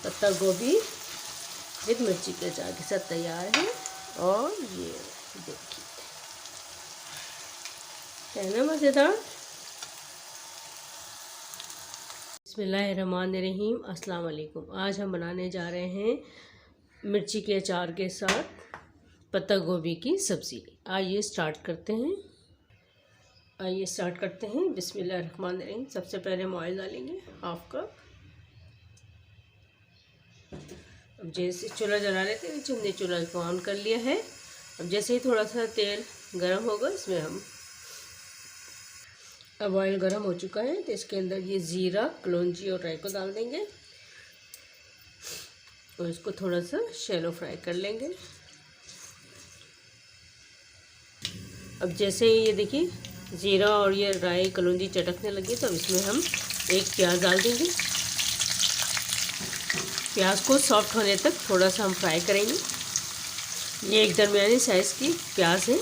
पत्ता गोभी विद मिर्ची के अचार के साथ तैयार है। और ये देखिए, है ना मज़ेदार। बिस्मिल्लाहिर्रहमानिर्रहीम, अस्सलाम वालेकुम। आज हम बनाने जा रहे हैं मिर्ची के अचार के साथ पत्ता गोभी की सब्ज़ी। आइए स्टार्ट करते हैं। बिस्मिल्लाहिर्रहमानिर्रहीम। सबसे पहले हम ऑयल डालेंगे हाफ कप। अब जैसे चूल्हा जला लेते हैं, हमने चूल्हा को ऑन कर लिया है। अब जैसे ही थोड़ा सा तेल गरम होगा, इसमें हम अब ऑयल गरम हो चुका है तो इसके अंदर ये ज़ीरा, कलौंजी और राई को डाल देंगे और इसको थोड़ा सा शैलो फ्राई कर लेंगे। अब जैसे ही ये देखिए ज़ीरा और ये राई कलौंजी चटकने लगी तो अब इसमें हम एक प्याज डाल देंगे। प्याज को सॉफ्ट होने तक थोड़ा सा हम फ्राई करेंगे। ये एक दरमियानी साइज़ की प्याज है,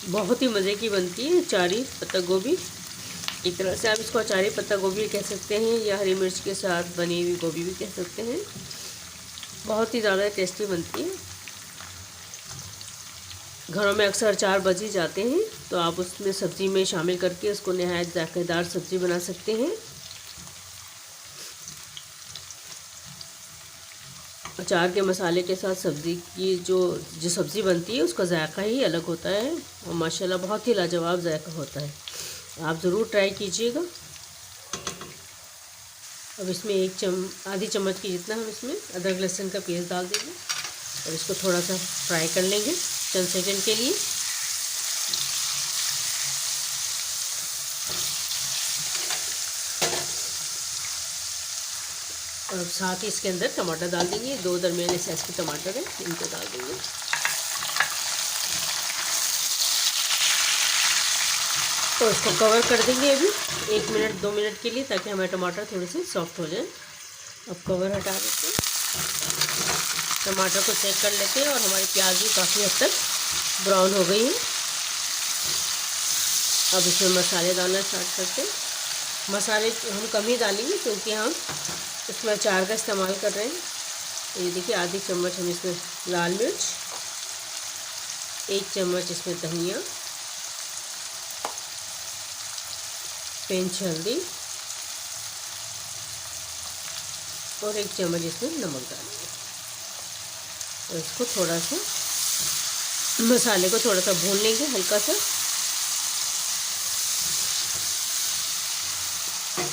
बहुत ही मज़े की बनती है अचारी पत्ता गोभी। एक तरह से आप इसको अचारी पत्ता गोभी कह सकते हैं या हरी मिर्च के साथ बनी हुई गोभी भी कह सकते हैं। बहुत ही ज़्यादा टेस्टी बनती है। घरों में अक्सर अचार बच ही जाते हैं तो आप उसमें सब्ज़ी में शामिल करके उसको नहायत जायकेदार सब्ज़ी बना सकते हैं। अचार के मसाले के साथ सब्ज़ी की जो सब्ज़ी बनती है उसका जायका ही अलग होता है और माशाल्लाह बहुत ही लाजवाब जायका होता है। आप ज़रूर ट्राई कीजिएगा। अब इसमें आधी चम्मच की जितना हम इसमें अदरक लहसुन का पेस्ट डाल देंगे और इसको थोड़ा सा फ्राई कर लेंगे चंद सेकंड के लिए। और साथ ही इसके अंदर टमाटर डाल देंगे। 2 दरमियाने साइज़ के टमाटर हैं, इनको डाल देंगे। तो इसको कवर कर देंगे अभी 1 मिनट 2 मिनट के लिए, ताकि हमारे टमाटर थोड़े से सॉफ्ट हो जाए। अब कवर हटा देते हैं, टमाटर को चेक कर लेते हैं और हमारी प्याज भी काफ़ी हद तक ब्राउन हो गई है। अब इसमें मसाले डालना स्टार्ट करते हैं। मसाले हम कम ही डालेंगे क्योंकि हम इसमें अचार का इस्तेमाल कर रहे हैं। तो ये देखिए आधी चम्मच हम इसमें लाल मिर्च, 1 चम्मच इसमें धनिया, पिंच हल्दी और 1 चम्मच इसमें नमक डालेंगे। और इसको थोड़ा सा मसाले को थोड़ा सा भून लेंगे हल्का सा।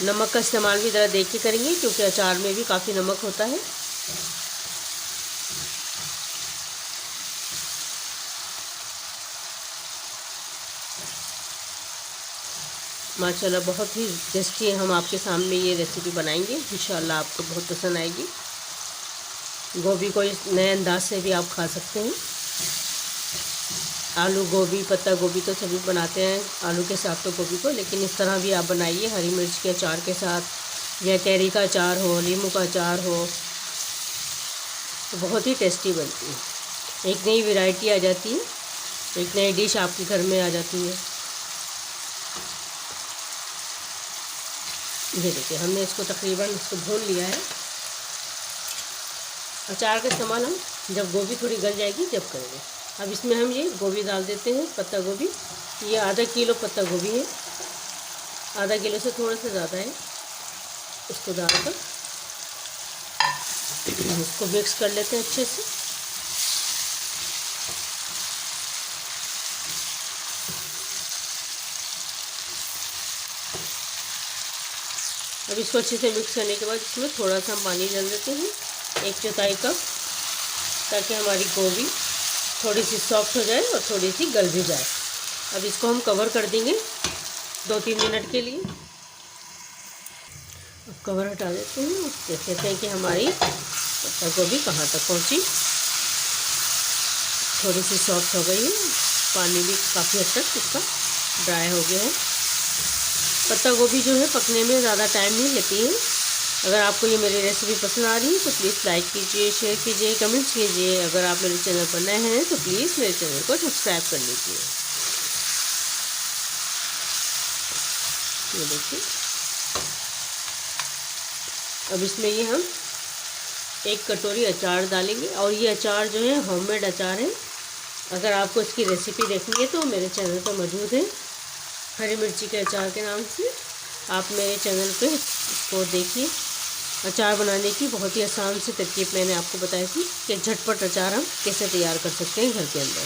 नमक का इस्तेमाल भी ज़रा देख के करेंगे क्योंकि अचार में भी काफ़ी नमक होता है। माशाल्लाह बहुत ही टेस्टी हम आपके सामने ये रेसिपी बनाएंगे, इंशाल्लाह आपको बहुत पसंद आएगी। गोभी को इस नए अंदाज से भी आप खा सकते हैं। आलू गोभी, पत्ता गोभी तो सभी बनाते हैं आलू के साथ तो गोभी को, लेकिन इस तरह भी आप बनाइए हरी मिर्च के अचार के साथ या कैरी का अचार हो, नींबू का अचार हो, तो बहुत ही टेस्टी बनती है। एक नई वैरायटी आ जाती है, एक नई डिश आपके घर में आ जाती है। ये देखिए हमने इसको तकरीबन भून लिया है। अचार का इस्तेमाल हम जब गोभी थोड़ी गल जाएगी जब करेंगे। अब इसमें हम ये गोभी डाल देते हैं, पत्ता गोभी। ये आधा किलो पत्ता गोभी है, आधा किलो से थोड़ा सा ज़्यादा है। इसको डालकर इसको मिक्स कर लेते हैं अच्छे से। अब इसको अच्छे से मिक्स करने के बाद इसमें थोड़ा सा हम पानी डाल देते हैं, 1/4 कप, ताकि हमारी गोभी थोड़ी सी सॉफ्ट हो जाए और थोड़ी सी गल भी जाए। अब इसको हम कवर कर देंगे 2-3 मिनट के लिए। अब कवर हटा देते हैं, देख लेते हैं कि हमारी पत्ता गोभी कहाँ तक पहुँची। थोड़ी सी सॉफ्ट हो गई है, पानी भी काफ़ी हद तक इसका ड्राई हो गया है। पत्ता गोभी जो है पकने में ज़्यादा टाइम नहीं लेती है। अगर आपको ये मेरी रेसिपी पसंद आ रही है तो प्लीज़ लाइक कीजिए, शेयर कीजिए, कमेंट्स कीजिए। अगर आप मेरे चैनल पर नए हैं तो प्लीज़ मेरे चैनल को सब्सक्राइब कर लीजिए। ये देखिए अब इसमें ये हम 1 कटोरी अचार डालेंगे, और ये अचार जो है होममेड अचार है। अगर आपको इसकी रेसिपी देखनी है तो मेरे चैनल पर मौजूद है, हरी मिर्ची के अचार के नाम से। आप मेरे चैनल पे इसको देखिए। अचार बनाने की बहुत ही आसान सी तरकीब मैंने आपको बताई थी कि झटपट अचार हम कैसे तैयार कर सकते हैं घर के अंदर।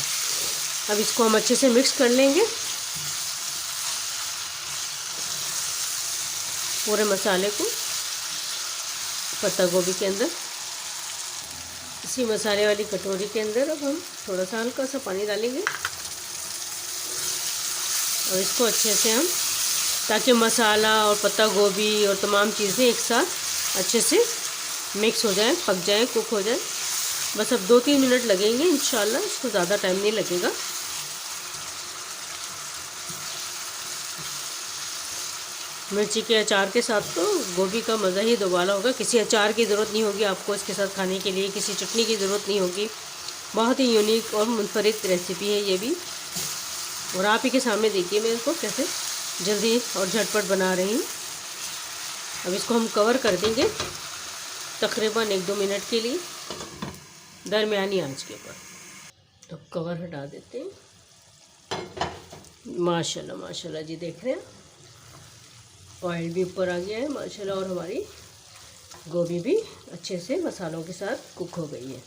अब इसको हम अच्छे से मिक्स कर लेंगे, पूरे मसाले को पत्ता गोभी के अंदर। इसी मसाले वाली कटोरी के अंदर अब हम थोड़ा सा हल्का सा पानी डालेंगे, और इसको अच्छे से हम, ताकि मसाला और पत्ता गोभी और तमाम चीज़ें एक साथ अच्छे से मिक्स हो जाए, पक जाए, कुक हो जाए। बस अब 2-3 मिनट लगेंगे इंशाल्लाह, इसको ज़्यादा टाइम नहीं लगेगा। मिर्ची के अचार के साथ तो गोभी का मज़ा ही दोबारा होगा। किसी अचार की ज़रूरत नहीं होगी आपको इसके साथ खाने के लिए, किसी चटनी की ज़रूरत नहीं होगी। बहुत ही यूनिक और मुनफरिद रेसिपी है ये भी। और आप ही के सामने देखिए मैं इसको कैसे जल्दी और झटपट बना रही हूँ। अब इसको हम कवर कर देंगे तकरीबन 1-2 मिनट के लिए दरमियानी आंच के ऊपर। तो कवर हटा देते हैं। माशाल्लाह माशाल्लाह जी, देख रहे हैं ऑयल भी ऊपर आ गया है माशाल्लाह, और हमारी गोभी भी अच्छे से मसालों के साथ कुक हो गई है।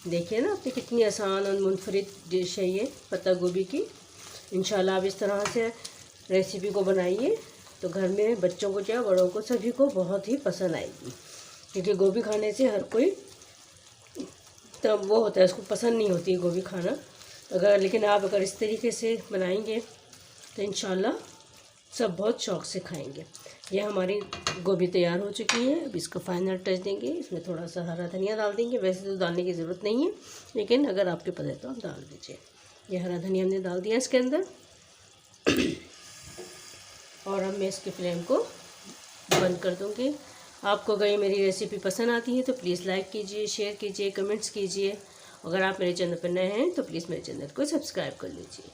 देखिए ना आपने कितनी आसान और मुनफरिद डिश है ये पत्ता गोभी की। इंशाल्लाह आप इस तरह से रेसिपी को बनाइए तो घर में बच्चों को क्या बड़ों को सभी को बहुत ही पसंद आएगी, क्योंकि गोभी खाने से हर कोई तब वो होता है, उसको पसंद नहीं होती है गोभी खाना। लेकिन आप अगर इस तरीके से बनाएंगे तो इंशाल्लाह सब बहुत शौक़ से खाएंगे। ये हमारी गोभी तैयार हो चुकी है। अब इसका फाइनल टच देंगे, इसमें थोड़ा सा हरा धनिया डाल देंगे। वैसे तो डालने की ज़रूरत नहीं है, लेकिन अगर आपके पास है तो आप डाल दीजिए। ये हरा धनिया हमने डाल दिया इसके अंदर। और अब मैं इसकी फ्लेम को बंद कर दूँगी। आपको अगर ये मेरी रेसिपी पसंद आती है तो प्लीज़ लाइक कीजिए, शेयर कीजिए, कमेंट्स कीजिए। अगर आप मेरे चैनल पर नए हैं तो प्लीज़ मेरे चैनल को सब्सक्राइब कर लीजिए।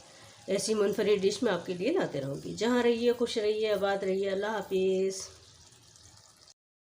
ऐसी मुनफरिद डिश मैं आपके लिए लाते रहूँगी। जहाँ रहिए खुश रहिए, आबाद रहिए। अल्लाह हाफिज़।